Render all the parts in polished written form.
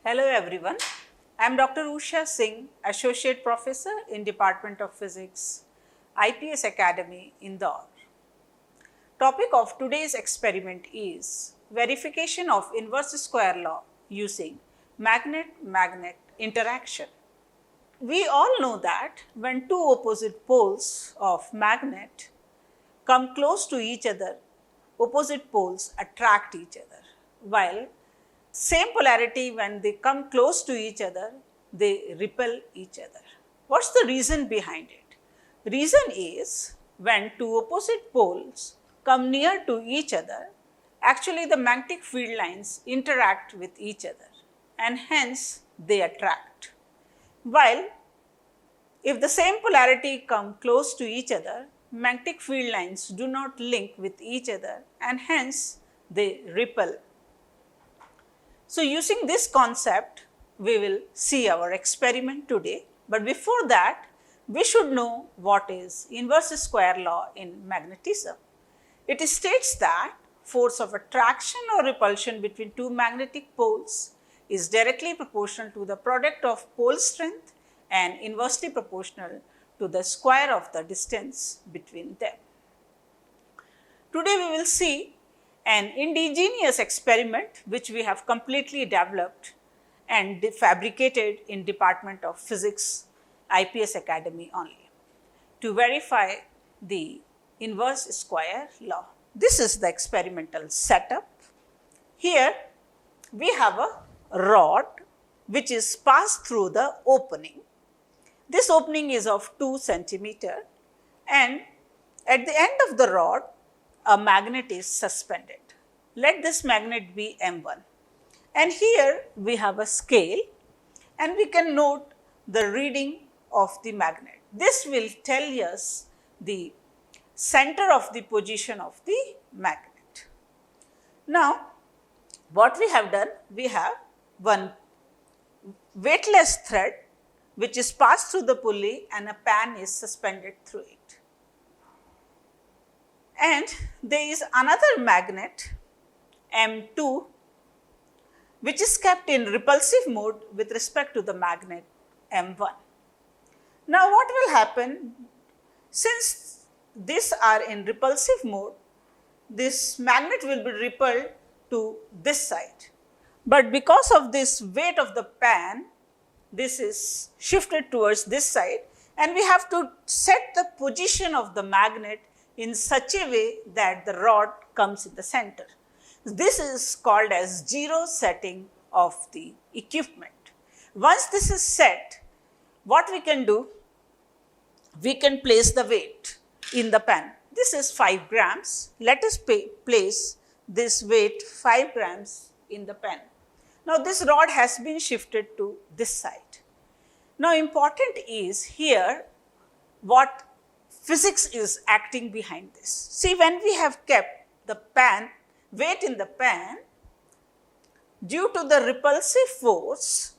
Hello everyone, I am Dr. Usha Singh, Associate Professor in Department of Physics, IPS Academy, Indore. Topic of today's experiment is verification of inverse square law using magnet-magnet interaction. We all know that when two opposite poles of magnet come close to each other, opposite poles attract each other, while same polarity when they come close to each other, they repel each other. What's the reason behind it? Reason is when two opposite poles come near to each other, actually the magnetic field lines interact with each other and hence they attract. While if the same polarity come close to each other, magnetic field lines do not link with each other and hence they repel. So, using this concept, we will see our experiment today, but before that, we should know what is inverse square law in magnetism. It states that force of attraction or repulsion between two magnetic poles is directly proportional to the product of pole strength and inversely proportional to the square of the distance between them. Today, we will see an indigenous experiment which we have completely developed and fabricated in Department of Physics, IPS Academy only, to verify the inverse square law. This is the experimental setup. Here we have a rod which is passed through the opening. This opening is of 2 centimeter and at the end of the rod a magnet is suspended. Let this magnet be M1. And here we have a scale and we can note the reading of the magnet. This will tell us the center of the position of the magnet. Now, what we have done, we have one weightless thread which is passed through the pulley and a pan is suspended through it. And there is another magnet M2 which is kept in repulsive mode with respect to the magnet M1. Now what will happen, since these are in repulsive mode, this magnet will be repelled to this side. But because of this weight of the pan, this is shifted towards this side and we have to set the position of the magnet in such a way that the rod comes in the center. This is called as zero setting of the equipment. Once this is set, what we can do, we can place the weight in the pan. This is 5 grams. Let us place this weight 5 grams in the pan. Now this rod has been shifted to this side. Now important is here what physics is acting behind this. See, when we have kept the pan, weight in the pan, due to the repulsive force,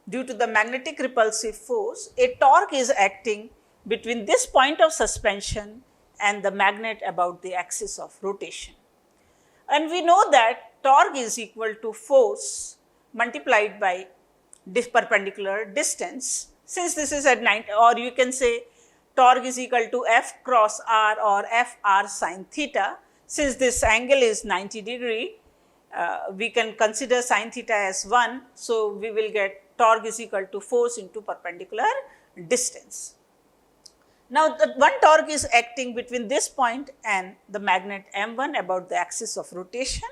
due to the magnetic repulsive force, a torque is acting between this point of suspension and the magnet about the axis of rotation. And we know that torque is equal to force multiplied by this perpendicular distance. Since this is at 90, or you can say torque is equal to F cross R or Fr sin theta. Since this angle is 90 degree, we can consider sin theta as 1. So, we will get torque is equal to force into perpendicular distance. Now, the one torque is acting between this point and the magnet M1 about the axis of rotation,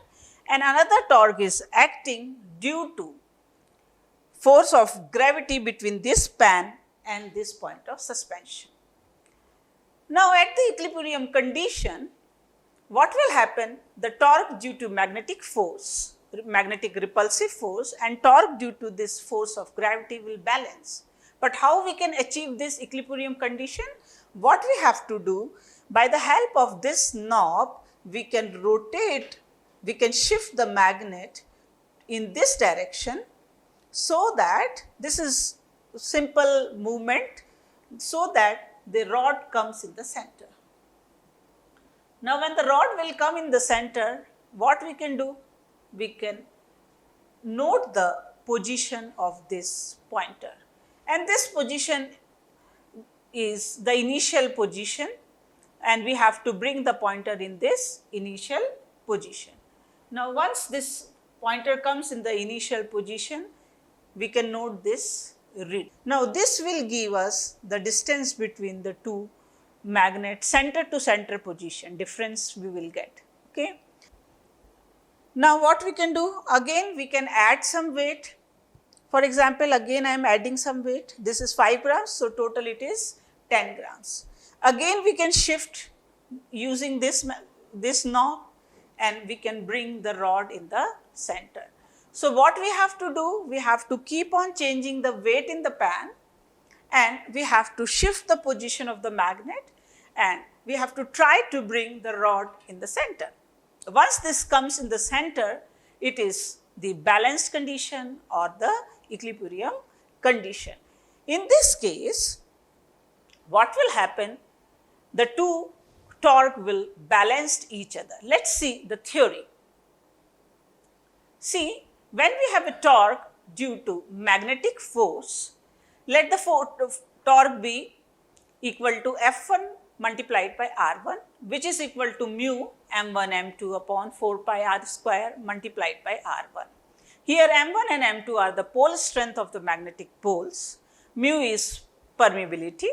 and another torque is acting due to force of gravity between this pan and this point of suspension. Now, at the equilibrium condition, what will happen? The torque due to magnetic force, magnetic repulsive force, and torque due to this force of gravity will balance. But how we can achieve this equilibrium condition? What we have to do, by the help of this knob, we can rotate, we can shift the magnet in this direction so that this is simple movement, so that the rod comes in the center. Now, when the rod will come in the center, what we can do? We can note the position of this pointer. And this position is the initial position, and we have to bring the pointer in this initial position. Now, once this pointer comes in the initial position, we can note this read. Now, this will give us the distance between the two magnet center to center position, difference we will get. Okay. Now, what we can do, again we can add some weight. For example, again I am adding some weight. This is 5 grams, so total it is 10 grams. Again we can shift using this knob, and we can bring the rod in the center. So, what we have to do, we have to keep on changing the weight in the pan, and we have to shift the position of the magnet, and we have to try to bring the rod in the center. Once this comes in the center, it is the balanced condition or the equilibrium condition. In this case, what will happen? The two torque will balance each other. Let us see the theory. See, when we have a torque due to magnetic force, let the torque be equal to F1 multiplied by R1, which is equal to mu m1 m2 upon 4 pi r square multiplied by R1. Here m1 and m2 are the pole strength of the magnetic poles, mu is permeability,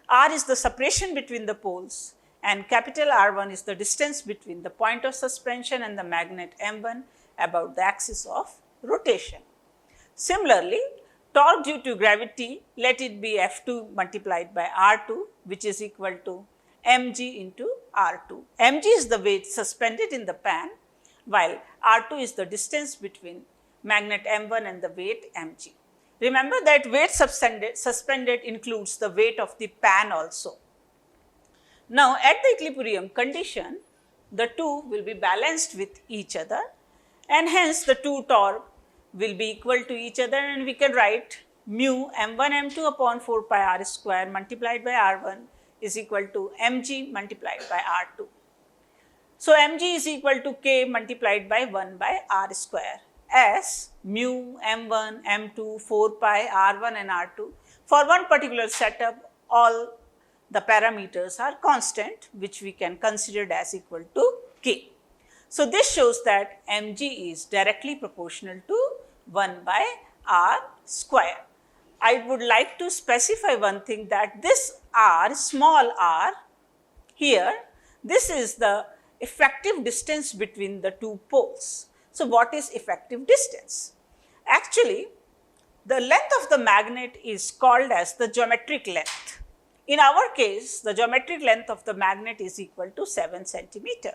r is the separation between the poles, and capital R1 is the distance between the point of suspension and the magnet m1 about the axis of rotation. Similarly, torque due to gravity, let it be F2 multiplied by R2, which is equal to mg into R2. Mg is the weight suspended in the pan, while R2 is the distance between magnet m1 and the weight mg. Remember that weight suspended includes the weight of the pan also. Now, at the equilibrium condition, the two will be balanced with each other, and hence the two torque will be equal to each other, and we can write mu m1 m2 upon 4 pi r square multiplied by r1 is equal to mg multiplied by r2. So, mg is equal to k multiplied by 1 by r square, as mu m1 m2 4 pi r1 and r2. For one particular setup, all the parameters are constant, which we can consider as equal to k. So, this shows that mg is directly proportional to 1 by r square. I would like to specify one thing, that this r, small r here, this is the effective distance between the two poles. So, what is effective distance? Actually, the length of the magnet is called as the geometric length. In our case, the geometric length of the magnet is equal to 7 centimeter.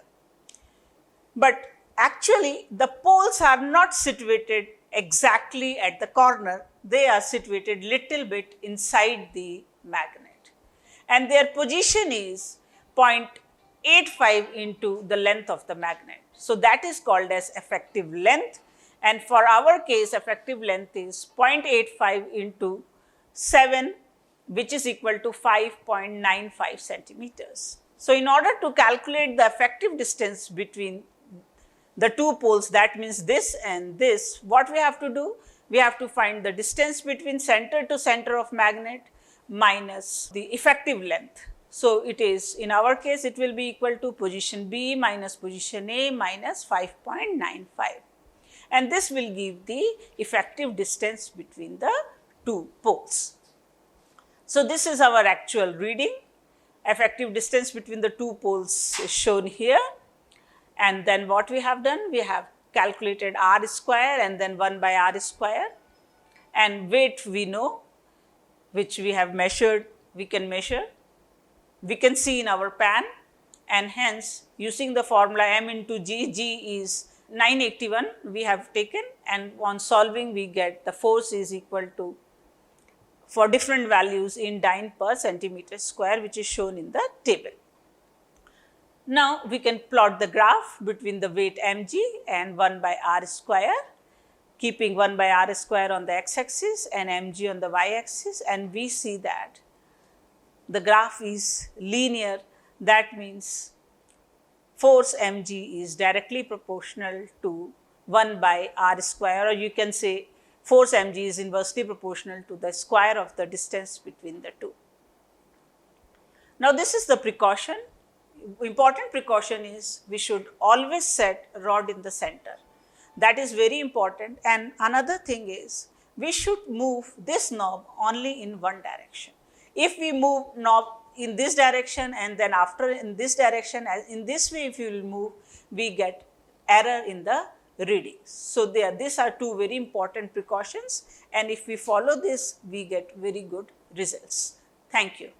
But actually, the poles are not situated exactly at the corner, they are situated little bit inside the magnet, and their position is 0.85 into the length of the magnet. So, that is called as effective length, and for our case effective length is 0.85 into 7, which is equal to 5.95 centimeters. So, in order to calculate the effective distance between the two poles, that means this and this, what we have to do? We have to find the distance between center to center of magnet minus the effective length. So, it is, in our case, it will be equal to position B minus position A minus 5.95, and this will give the effective distance between the two poles. So, this is our actual reading. Effective distance between the two poles is shown here. And then what we have done? We have calculated r square and then 1 by r square, and weight we know, which we have measured, we can measure, we can see in our pan, and hence using the formula m into g, g is 981 we have taken, and on solving we get the force is equal to, for different values in dyne per centimeter square, which is shown in the table. Now, we can plot the graph between the weight mg and 1 by r square, keeping 1 by r square on the x-axis and mg on the y-axis, and we see that the graph is linear. That means force mg is directly proportional to 1 by r square, or you can say force mg is inversely proportional to the square of the distance between the two. Now, this is the precaution. Important precaution is we should always set rod in the center. That is very important. And another thing is we should move this knob only in one direction. If we move knob in this direction and then after in this direction, as in this way if you will move, we get error in the readings. So, these are two very important precautions, and if we follow this, we get very good results. Thank you.